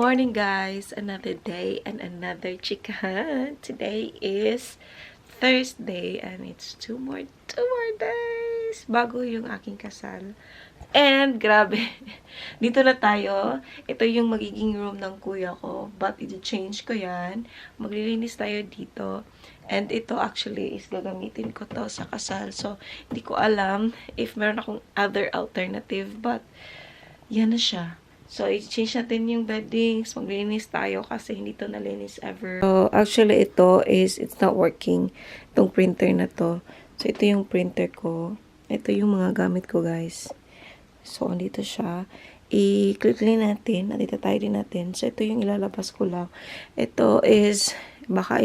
morning, guys. Another day and another chikahan. Today is Thursday and it's two more days bago yung aking kasal. And grabe, dito na tayo. Ito yung magiging room ng kuya ko, but i-change ko yan. Maglilinis tayo dito. And ito actually is gagamitin ko to sa kasal. So, hindi ko alam if meron akong other alternative, but yan na siya. So, i-change natin yung beddings. Maglinis tayo kasi hindi to nalinis ever. So, actually, it's not working. Itong printer na to. So, ito yung printer ko. Ito yung mga gamit ko, guys. So, andito siya. I-click natin. Andito tayo din natin. So, ito yung ilalabas ko lang. Ito is, baka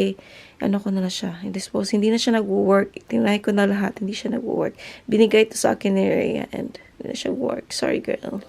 ano ko na siya. I-dispose. Hindi na siya nag-work. Tinry ko na lahat. Hindi siya nag-work. Binigay ito sa akin ni Rhea and hindi na siya work. Sorry, girl.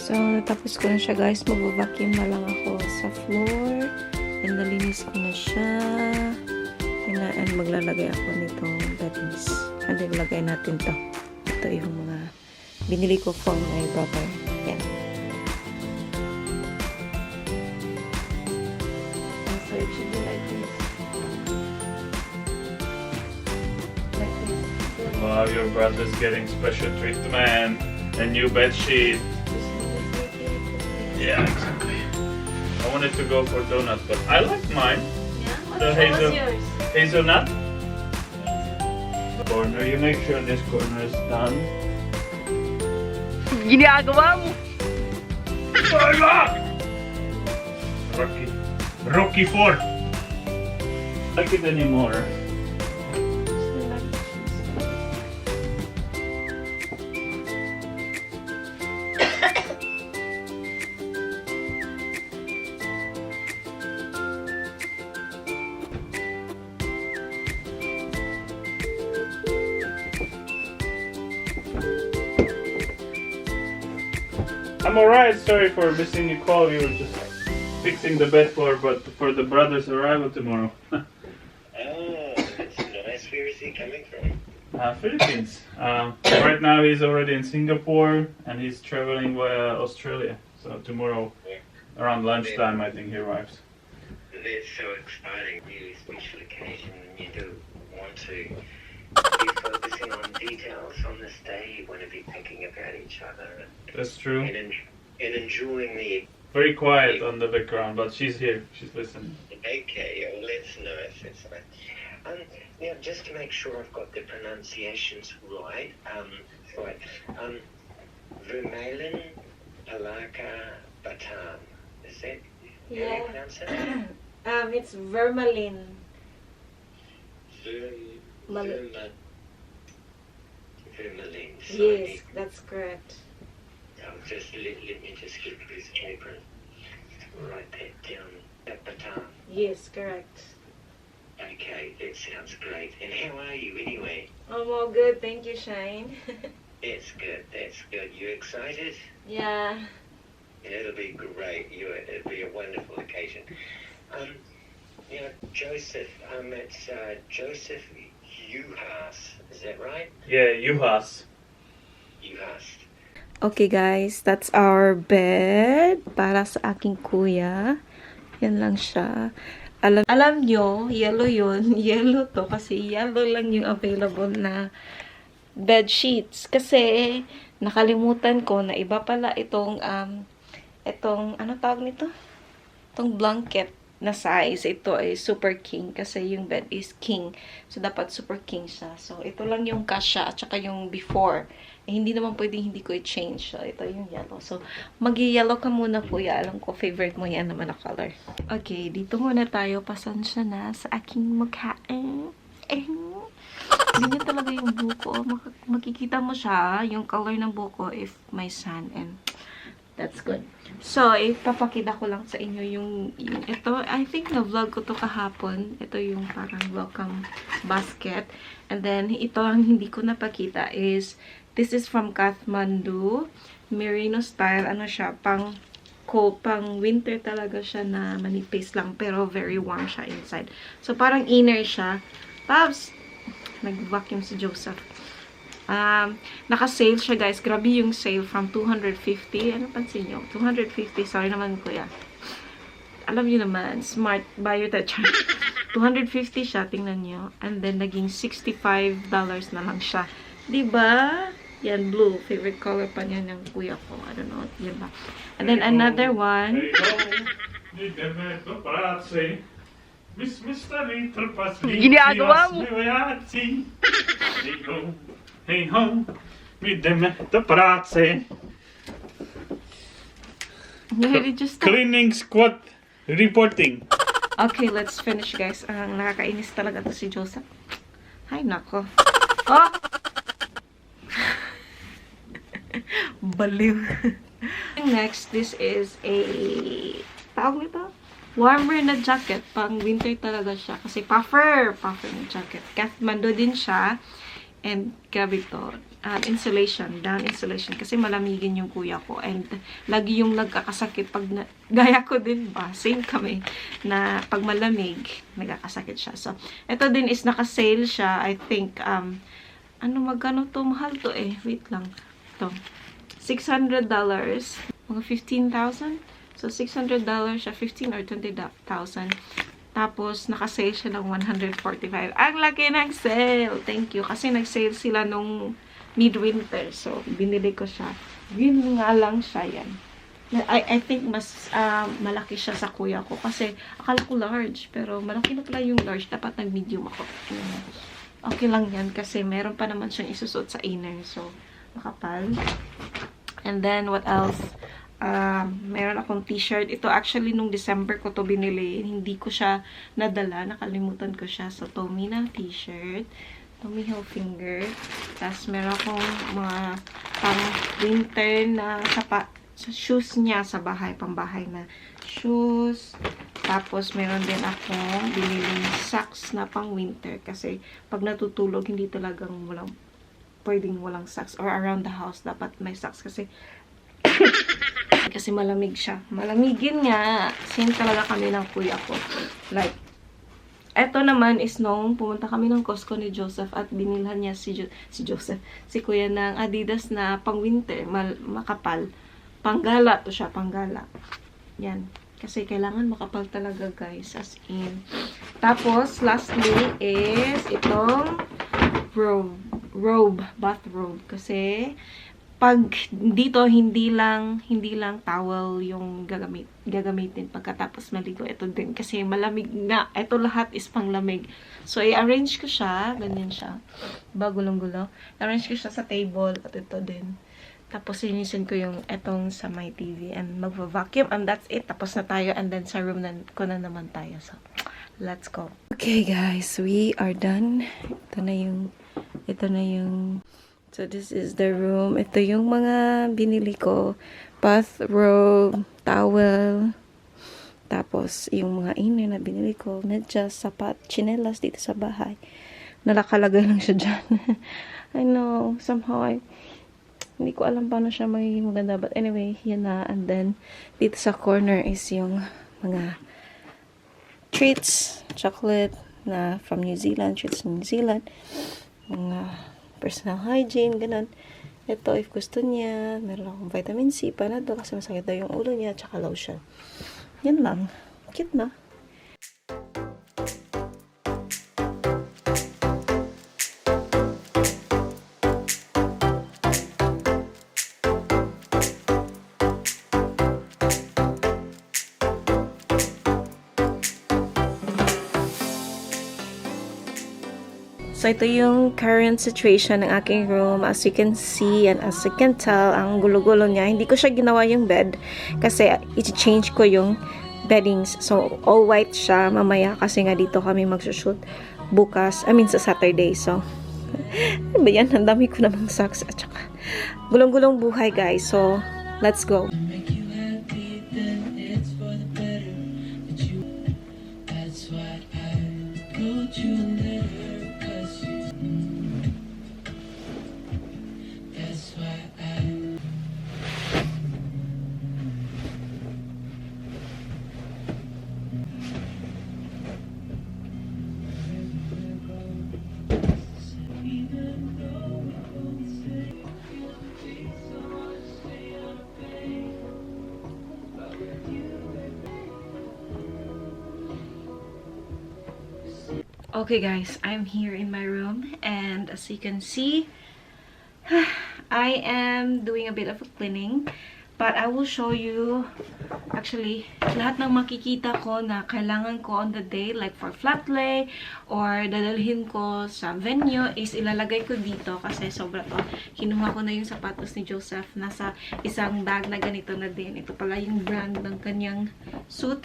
So, natapos ko na siya, guys. Mag-vacuum na lang ako sa floor. And nalinis ko na siya. And maglalagay ako nitong beddings. And then, lagay natin to. Ito yung mga binili ko from my brother. Yan. So, it should be like this. Like this. Wow, your brother's getting special treatment. A new bed sheet. Yeah, exactly. I wanted to go for donut, but I like mine. Yeah? The What's yours? hazelnut. Corner, you make sure this corner is done. Ginagawa mo! Rocky 4. Like it anymore. I'm alright, sorry for missing your call. We were just fixing the bed floor, but for the brother's arrival tomorrow. Oh, that's nice. Where is he coming from? Philippines. Right now he's already in Singapore and he's traveling via Australia. So tomorrow, around lunchtime, I think he arrives. That's so exciting. Really special occasion. You do want to be focusing on details on this day. You want to be thinking about each other That's true. and enjoying the. Very quiet on the background, but she's here. She's listening. Okay, well, that's nice. That's nice. Now, just to make sure I've got the pronunciations right. Right. Vermeulen Palaka Batam. Is that how you pronounce it? It's vermilion. Vermeulen. Yes, that's correct. Just let me just get a piece of paper and write that down. Batam. Yes, correct. Okay, that sounds great. And how are you anyway? I'm all good, thank you, Shine. That's good. That's good. You excited? Yeah. It'll be great. It'll be a wonderful occasion. Joseph. It's Joseph Uhas. Is that right? Yeah, Juhas. Uhas. Okay guys, that's our bed para sa aking kuya. Yan lang siya. Alam nyo, yellow yun. Yellow to kasi yellow lang yung available na bed sheets. Kasi nakalimutan ko na iba pala itong ano tawag nito? Itong blanket na size. Ito ay super king kasi yung bed is king. So, dapat super king siya. So, ito lang yung kasha at saka yung before. Hindi naman pwedeng hindi ko i-change. So, ito yung yellow. So, mag-yellow ka muna, kuya. Alam ko, favorite mo yan naman na color. Okay, dito muna tayo. Pasensya na sa aking mukha. Ganyan talaga yung buko. Makikita mo siya, yung color ng buko if may sun and that's good. So, ipapakita ko lang sa inyo yung ito. I think na-vlog ko to kahapon. Ito yung parang welcome basket. And then, ito ang hindi ko napakita is this is from Kathmandu. Merino style. Ano siya? Pang winter talaga siya na manipis lang. Pero very warm siya inside. So, parang inner siya. Pops! Nag-vacuum si Joseph. Naka-sale siya, guys. Grabe yung sale from 250. Ano pansin nyo? 250. Sorry naman, kuya. Alam nyo naman, smart buyer that charge. 250 siya, tingnan nyo. And then, naging $65 na lang siya. Diba? Yan, blue. Favorite color pa niya ng kuya ko. I don't know. Yan ba? And then, another one. Ginagawa mo! Hey ho, ideme do prace. Cleaning squad reporting. Okay, let's finish, guys. Ang nakakainis talaga to si Joseph. Ay, nako. Oh! Baliw. Next, this is a tawag nito? Warmer na jacket. Pang winter talaga siya. Kasi puffer na jacket. Kathmandu din siya. And grabe to. Insulation. Down insulation. Kasi malamigin yung kuya ko. And lagi yung nagkakasakit pag gaya ko din ba? Same kami. Na pag malamig, nagkakasakit siya. So, ito din is naka-sale siya. I think, magkano to? Mahal to eh. Wait lang. Ito. $600. Mga 15,000? So, $600 siya. 15 or 20,000. Tapos, naka-sale siya ng 145. Ang laki ng sale! Thank you. Kasi nag-sale sila nung midwinter. So, binili ko siya. Yun nga lang siya yan. I think mas malaki siya sa kuya ko. Kasi, akala ko large. Pero, malaki na pala yung large. Dapat nag-medium ako. Okay lang yan. Kasi, meron pa naman siyang isusot sa inner. So, makapal. And then, what else? Meron akong t-shirt. Ito actually nung December ko to binili. Hindi ko siya nadala. Nakalimutan ko siya. So, Tommy na t-shirt. Tommy Hilfiger. Tapos, meron akong mga pang winter na shoes niya sa bahay. Pambahay na shoes. Tapos, meron din akong binili socks na pang winter. Kasi, pag natutulog, hindi talagang pwedeng walang socks. Or around the house, dapat may socks. Kasi malamig siya. Malamigin nga. Same talaga kami ng kuya ko. Like, eto naman is nung pumunta kami ng Costco ni Joseph at binilhan niya si Joseph, si kuya ng Adidas na pang winter, makapal. Panggala to siya, panggala. Yan. Kasi kailangan makapal talaga, guys. As in. Tapos, lastly is itong bathrobe. Kasi, pag dito, hindi lang towel yung gagamitin pagkatapos maligo. Ito din. Kasi malamig na. Ito lahat is panglamig. So, i-arrange ko siya. Ganyan siya. Bagulong-gulo. I-arrange ko siya sa table. At ito din. Tapos, sinisin ko yung etong sa my TV. And magva-vacuum. And that's it. Tapos na tayo. And then, sa room ko na naman tayo. So, let's go. Okay, guys. We are done. Ito na yung so, this is the room. Ito yung mga binili ko. Bathrobe, towel. Tapos, yung mga inner na binili ko. Medyas, sapat, chinelas dito sa bahay. Nalakalagay lang siya dyan. I know, somehow, hindi ko alam paano siya magiging maganda. But anyway, yan na. And then, dito sa corner is yung mga treats, chocolate na from New Zealand, treats from New Zealand. Mga personal hygiene, ganun. Ito, if gusto niya, meron akong vitamin C, panadol, kasi masakit daw yung ulo niya, tsaka lotion. Yan lang. Cute na. So, ito yung current situation ng aking room. As you can see and as you can tell, ang gulo-gulo niya. Hindi ko siya ginawa yung bed kasi i-change ko yung beddings. So, all white siya mamaya kasi nga dito kami magsushoot bukas. Sa Saturday. So, ano ba yan? Ang dami ko namang socks at saka gulong-gulong buhay, guys. So, let's go. Okay guys, I'm here in my room and as you can see, I am doing a bit of a cleaning. But I will show you, actually, lahat ng makikita ko na kailangan ko on the day, like for flat lay, or dadalhin ko sa venue, is ilalagay ko dito kasi sobra to. Kinuha ko na yung sapatos ni Joseph, nasa isang bag na ganito na din. Ito pala yung brand ng kanyang suit.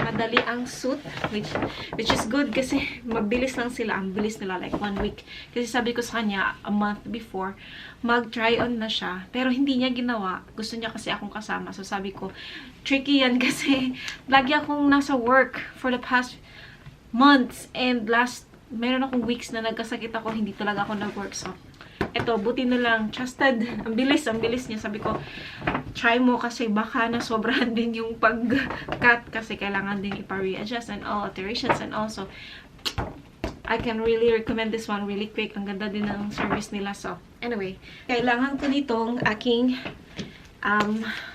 Madali ang suit, which is good kasi mabilis lang sila. Ang bilis nila, like 1 week. Kasi sabi ko sa kanya, a month before, mag-try on na siya. Pero hindi niya ginawa. Gusto niya kasi akong kasama. So sabi ko, tricky yan kasi lagi akong nasa work for the past months. And meron akong weeks na nagkasakit ako. Hindi talaga ako nag-work. So, eto, buti na lang. Trusted. Ang bilis niya. Sabi ko, try mo kasi baka na sobrahan din yung pag-cut kasi kailangan din ipa-readjust and all, alterations and also I can really recommend this one really quick. Ang ganda din ng service nila. So, anyway, kailangan ko nitong aking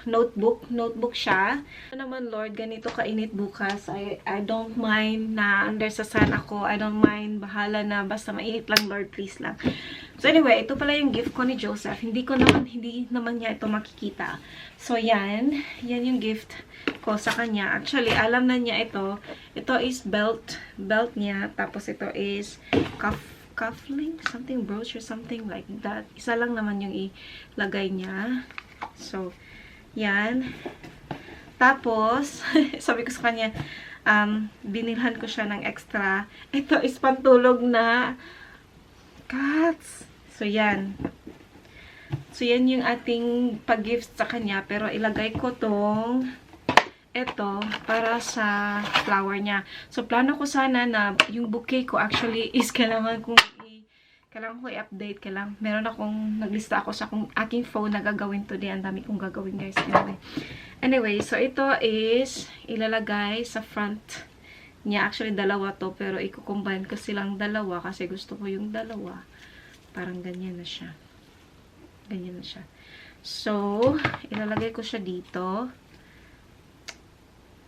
notebook. Notebook siya. Ano naman, Lord, ganito kainit bukas. I don't mind na under sa sun ako. I don't mind. Bahala na. Basta mainit lang, Lord. Please lang. So, anyway, ito pala yung gift ko ni Joseph. Hindi naman niya ito makikita. So, yan. Yan yung gift ko sa kanya. Actually, alam na niya ito. Ito is belt niya. Tapos, ito is cufflink. Something, brooch or something like that. Isa lang naman yung ilagay niya. So, yan. Tapos, sabi ko sa kanya, binilhan ko siya ng extra. Ito is pantulog na cats. So, yan. So, yan yung ating pag-gift sa kanya. Pero, ilagay ko ito para sa flower niya. So, plano ko sana na yung bouquet ko actually is kailangan ko i-update. Meron akong, naglista ako sa aking phone na gagawin today. Ang dami kong gagawin, guys. Anyway, so ito is ilalagay sa front niya. Actually, dalawa to. Pero i-combine ko silang dalawa kasi gusto ko yung dalawa. Parang ganyan na siya. Ganyan na siya. So, ilalagay ko siya dito.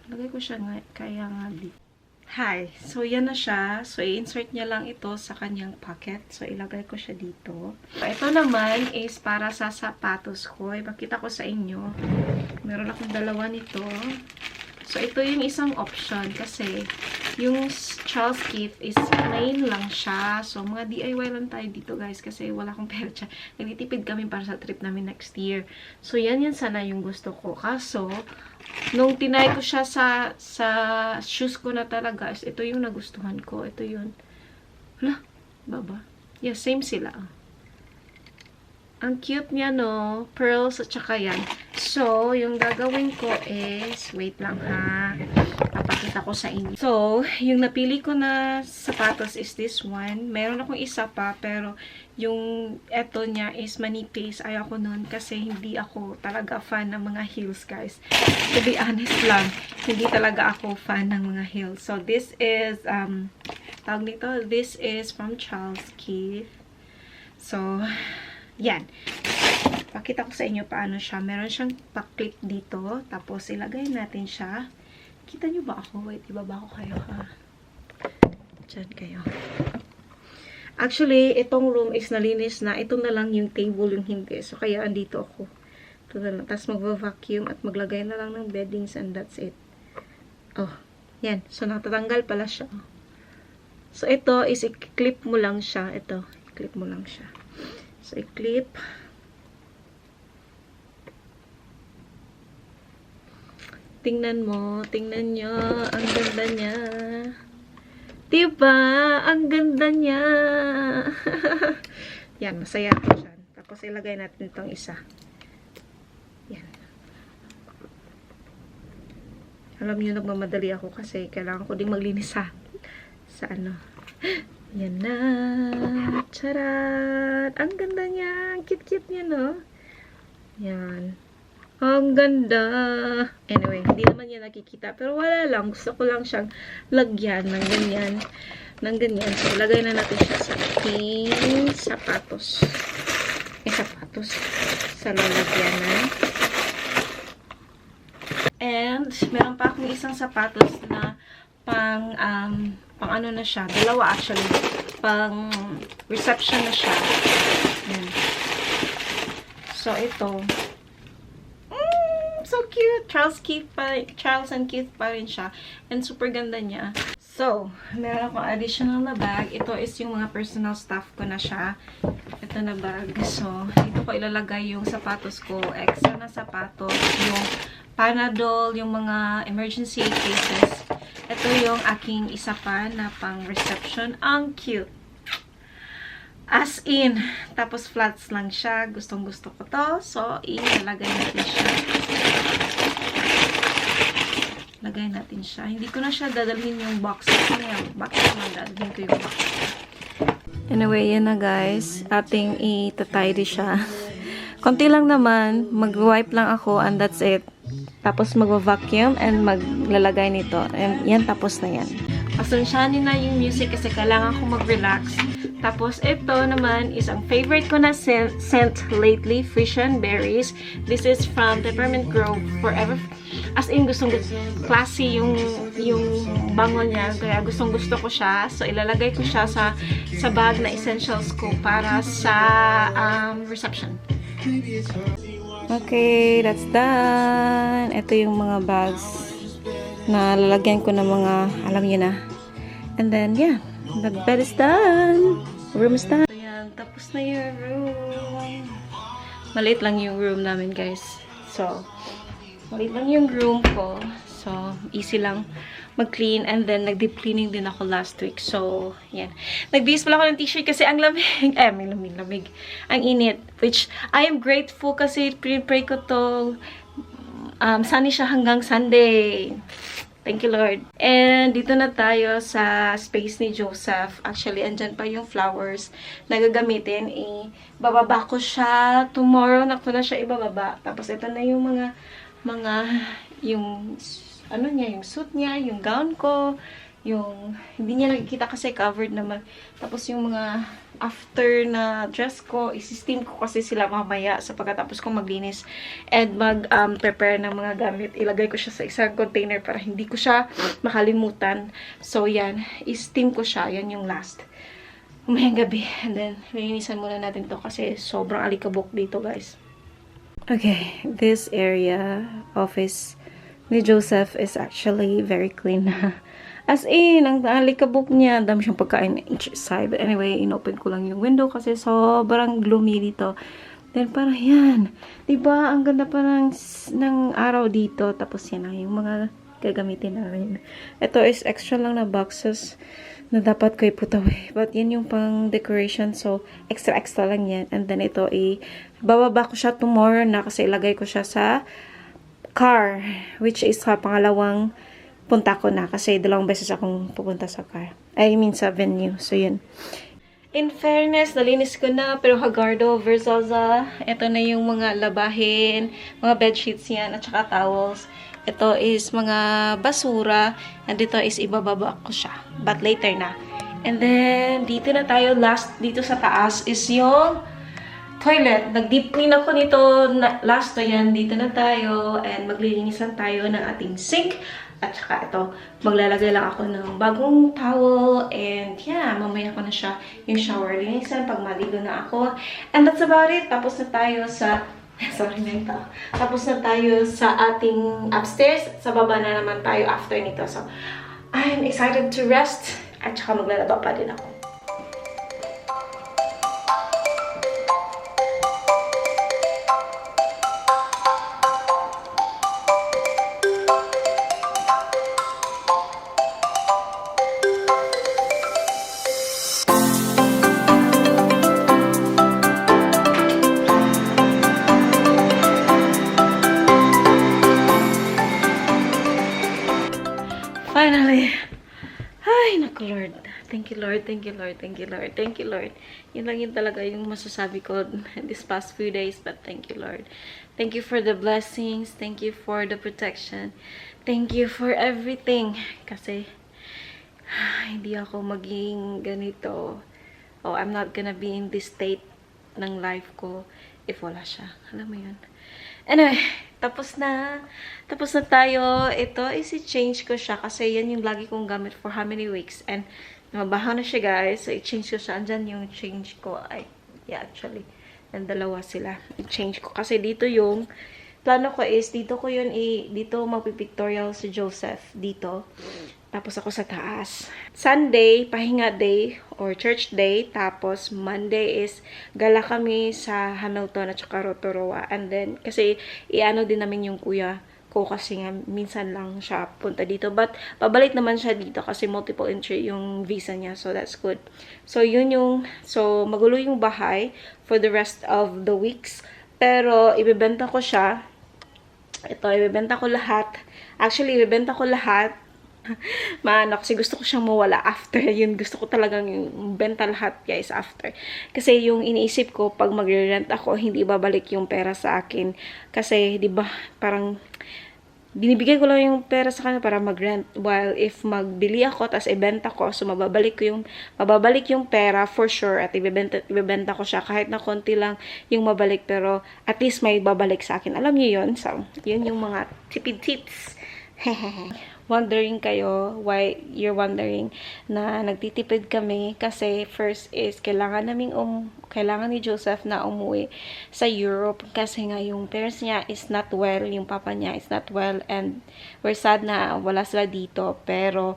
Lagay ko siya kaya nga dito. Hi. So, yan na siya. So, i-insert niya lang ito sa kanyang pocket. So, ilagay ko siya dito. So, ito naman is para sa sapatos ko. Ipakita ko sa inyo. Meron akong dalawa nito. So, ito yung isang option kasi yung Charles Keith is plain lang siya. So, mga DIY lang tayo dito, guys, kasi wala akong pera siya. Nagtitipid kami para sa trip namin next year. So, yan sana yung gusto ko. Kaso, nung tinay ko siya sa shoes ko na talaga, ito yung nagustuhan ko. Ito yun. Hala, baba. Yeah, same sila. Ang cute niya, no? Pearls at saka yan. So, yung gagawin ko is, wait lang ha. Papakita ko sa inyo. So, yung napili ko na sapatos is this one. Meron akong isa pa, pero yung eto niya is manipis. Ayaw ko nun kasi hindi ako talaga fan ng mga heels, guys. To be honest lang, hindi talaga ako fan ng mga heels. So, this is, tawag nito, this is from Charles Keith. So, yan. Pakita ko sa inyo paano siya. Meron siyang pa-clip dito. Tapos, ilagay natin siya. Kita nyo ba ako? Wait, ibaba ko kayo ha. Diyan kayo. Actually, itong room is nalinis na. Ito na lang yung table yung hindi. So, kaya andito ako. Ito na lang. Tapos magva-vacuum at maglagay na lang ng beddings and that's it. Oh, yan. So, natatanggal pala siya. So, ito is i-clip mo lang siya. Ito, i-clip mo lang siya. So, i-clip. Tingnan mo. Tingnan nyo. Ang ganda niya. Diba? Ang ganda niya. Yan, masaya ako dyan. Tapos, ilagay natin itong isa. Yan. Alam niyo, nagmamadali ako kasi kailangan ko ding maglinis sa ano. Yan na. Charat! Ang ganda niya. Cute-cute niya, no? Yan. Ang ganda. Anyway, hindi naman yan nakikita. Pero wala lang. Gusto ko lang siyang lagyan ng ganyan. Ng ganyan. So, lagay na natin siya sa ating sapatos. Sapatos. Sa lalagyanan. And, meron pa akong isang sapatos na pang ano na siya. Dalawa actually. Pang reception na siya. Yan. So, ito. So cute. Charles and Keith pa rin siya. And super ganda niya. So, meron akong additional na bag. Ito is yung mga personal stuff ko na siya. Ito na bag. So, dito ko ilalagay yung sapatos ko. Extra na sapatos. Yung Panadol, yung mga emergency cases. Ito yung aking isa pa na pang reception. Ang cute. As in. Tapos flats lang siya. Gustong gusto ko to. So, ilalagay natin siya. Lagay natin siya. Hindi ko na siya dadalhin yung box. Kasi yung box naman dadalhin ko yung box. Anyway, yan na guys. Ating itatidy siya. Konti lang naman. Mag-wipe lang ako and that's it. Tapos mag-vacuum and maglalagay nito. And yan, tapos na yan. Pasensyanin na yung music kasi kailangan ko mag-relax. Tapos ito naman is ang favorite ko na scent lately, Frisian Berries. This is from Peppermint Grove Forever. As in, gustong-gusto. Classy yung bango niya. Kaya gustong-gusto ko siya. So, ilalagay ko siya sa bag na essentials ko para sa reception. Okay, that's done. Ito yung mga bags na lalagyan ko ng mga, alam niyo na. And then, yeah, the bed is done. Room is done. Ayan, tapos na yung room. Maliit lang yung room namin, guys. So, maliit lang yung room ko. So, easy lang mag-clean. And then, nag-deep cleaning din ako last week. So, yan. Nag-bihis pala ako ng t-shirt kasi ang lamig. May lamig. Ang init. Which, I am grateful kasi pray ko to sunny siya hanggang Sunday. Thank you, Lord. And dito na tayo sa space ni Joseph. Actually, andyan pa yung flowers na gagamitin. Bababa ko siya. Tomorrow na ko na siya ibababa. Tapos ito na yung yung ano niya, yung suit niya, yung gown ko, yung hindi niya nakikita kasi covered naman. Tapos yung mga after na dress ko, isi-steam ko kasi sila mamaya sa pagkatapos kong maglinis and mag-prepare ng mga gamit. Ilagay ko siya sa isang container para hindi ko siya makalimutan. So, yan. I-steam ko siya. Yan yung last. Umayang gabi. And then, linisan muna natin to kasi sobrang alikabok dito, guys. Okay. This area, office ni Joseph is actually very clean. As in, ang alikabok niya, dami siyang pagkain each side. But anyway, inopen ko lang yung window kasi sobrang gloomy dito. Then, parang yan. Diba, ang ganda pa ng araw dito. Tapos yan ang yung mga gagamitin namin. Ito is extra lang na boxes na dapat ko i-put away. But yan yung pang decoration. So, extra lang yan. And then, ito bababa ko siya tomorrow na kasi ilagay ko siya sa car. Which is sa pangalawang punta ko na kasi dalawang beses akong pupunta sa car. I mean sa venue. So, yun. In fairness, nalinis ko na, pero Hagardo, Versaza, ito na yung mga labahin, mga bedsheets yan, at saka towels. Ito is mga basura, and dito is ibababa ko siya. But later na. And then, dito na tayo, last, dito sa taas, is yung toilet. Nag-deep clean ako nito last na yan. Dito na tayo, and maglilinisan tayo ng ating sink. At saka ito, maglalagay lang ako ng bagong towel. And yeah, mamaya ko na siya yung shower linisan pag maligo na ako. And that's about it. Tapos na tayo sa... Sorry na ito. Tapos na tayo sa ating upstairs. Sa baba na naman tayo after nito. So, I'm excited to rest. At saka maglalaba pa din ako. Finally! Ay, naku Lord. Thank you Lord, thank you Lord, thank you Lord, thank you Lord. Yun lang yun talaga yung masasabi ko this past few days, but thank you Lord. Thank you for the blessings, thank you for the protection, thank you for everything. Kasi, hindi ako maging ganito. Oh, I'm not gonna be in this state ng life ko if wala siya. Alam mo yun? Anyway, tapos na tayo. Ito is i-change ko siya kasi yan yung lagi kong gamit for how many weeks. And mabaho na siya guys. So, i-change ko siya. Andyan yung change ko. Ay, yeah, actually. And dalawa sila. I-change ko. Kasi dito yung plano ko is, dito ko yun dito magpipictorial si Joseph. Dito. Tapos ako sa taas. Sunday, pahinga day or church day. Tapos Monday is gala kami sa Hamilton at saka Rotorua. And then, kasi iano din namin yung kuya ko kasi nga minsan lang siya punta dito. But, pabalik naman siya dito kasi multiple entry yung visa niya. So, that's good. So, yun yung, so, magulo yung bahay for the rest of the weeks. Pero, ibebenta ko siya. Ito, ibebenta ko lahat. Actually, ibebenta ko lahat. Maano, kasi gusto ko siyang mawala after yun. Gusto ko talagang yung benta lahat, guys, after. Kasi yung iniisip ko, pag magre-rent ako, hindi babalik yung pera sa akin. Kasi, di ba, parang, binibigay ko lang yung pera sa kanya para mag-rent. While, if magbili ako, tas ibenta ko, so mababalik yung pera, for sure, at ibebenta ko siya. Kahit na konti lang yung mabalik, pero at least may babalik sa akin. Alam niyo yun? So, yun yung mga tipid tips. Wondering kayo, why you're wondering na nagtitipid kami kasi first is kailangan ni Joseph na umuwi sa Europe kasi nga yung parents niya is not well, yung papa niya is not well, and we're sad na wala sila dito, pero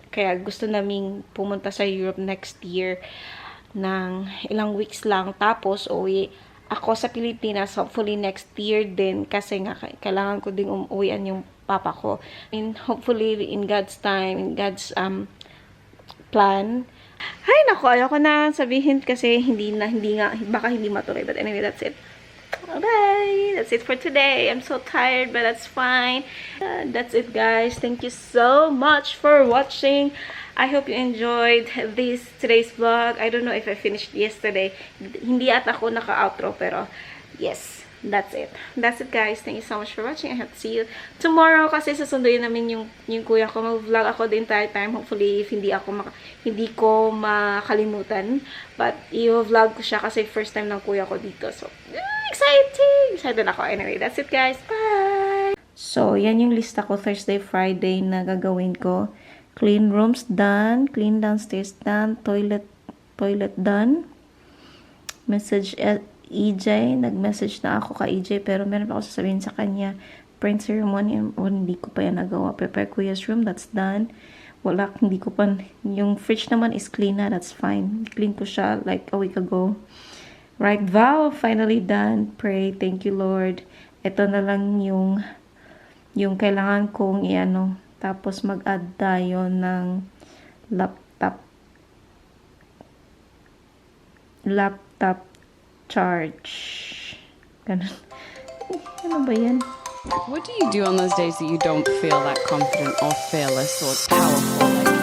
kaya gusto naming pumunta sa Europe next year ng ilang weeks lang, tapos uwi ako sa Pilipinas hopefully next year din kasi nga kailangan ko ding umuwian yung papa ko. And hopefully in God's time, in God's plan. Ay nako, ayoko na sabihin kasi baka hindi matuloy. But anyway, that's it. Bye! That's it for today. I'm so tired, but that's fine. That's it, guys. Thank you so much for watching. I hope you enjoyed today's vlog. I don't know if I finished yesterday. Hindi at ako naka-outro, pero yes. That's it. That's it, guys. Thank you so much for watching. I hope to see you tomorrow kasi sasunduin namin yung kuya ko. Mag-vlog ako the entire time. Hopefully, if hindi ko makalimutan. But, i-vlog ko siya kasi first time ng kuya ko dito. So, exciting! Excited ako. Anyway, that's it, guys. Bye! So, yan yung lista ko Thursday, Friday na gagawin ko. Clean rooms done. Clean downstairs done. Toilet done. Message EJ, nag-message na ako kay EJ pero meron pa ako sasabihin sa kanya. Print ceremony, hindi ko pa yan nagawa. Prepare kuya's room, that's done. Wala, hindi ko pa. Yung fridge naman is clean na, that's fine. Clean ko siya like a week ago. Right vow, finally done. Pray, thank you Lord. Ito na lang yung kailangan kong iano. Tapos mag-add tayo ng laptop charge. Ganun. Ano ba yan? What do you do on those days that you don't feel that confident or fearless or powerful? Like